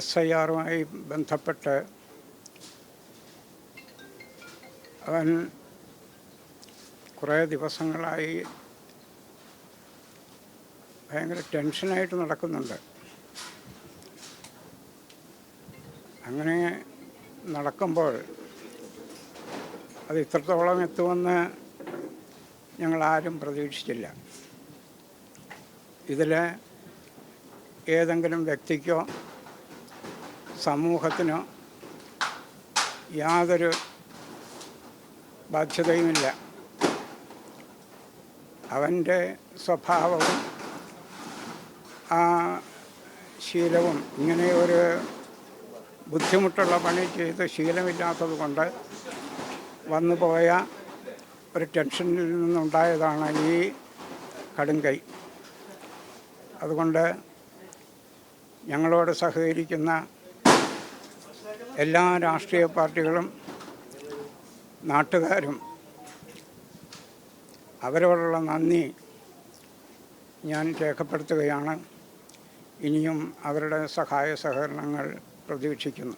SIR-മായി ബന്ധപ്പെട്ട് അവൻ കുറേ ദിവസങ്ങളായി ഭയങ്കര ടെൻഷനായിട്ട് നടക്കുന്നുണ്ട്. അങ്ങനെ നടക്കുമ്പോൾ അത് ഇത്രത്തോളം എത്തുമെന്ന് ഞങ്ങളാരും പ്രതീക്ഷിച്ചില്ല. ഇതിൽ ഏതെങ്കിലും വ്യക്തിക്കോ സമൂഹത്തിനോ യാതൊരു ബാധ്യതയുമില്ല. അവൻ്റെ സ്വഭാവവും ആ ശീലവും ഇങ്ങനെ ഒരു ബുദ്ധിമുട്ടുള്ള പണി ചെയ്ത് ശീലമില്ലാത്തത് കൊണ്ട് വന്നുപോയ ഒരു ടെൻഷനിൽ നിന്നുണ്ടായതാണ് ഈ കടുംകൈ. അതുകൊണ്ട് ഞങ്ങളോട് സഹകരിക്കുന്ന എല്ലാ രാഷ്ട്രീയ പാർട്ടികളും നാട്ടുകാരും അവരോടുള്ള നന്ദി ഞാൻ രേഖപ്പെടുത്തുകയാണ്. ഇനിയും അവരുടെ സഹായ സഹകരണങ്ങൾ പ്രതീക്ഷിക്കുന്നു.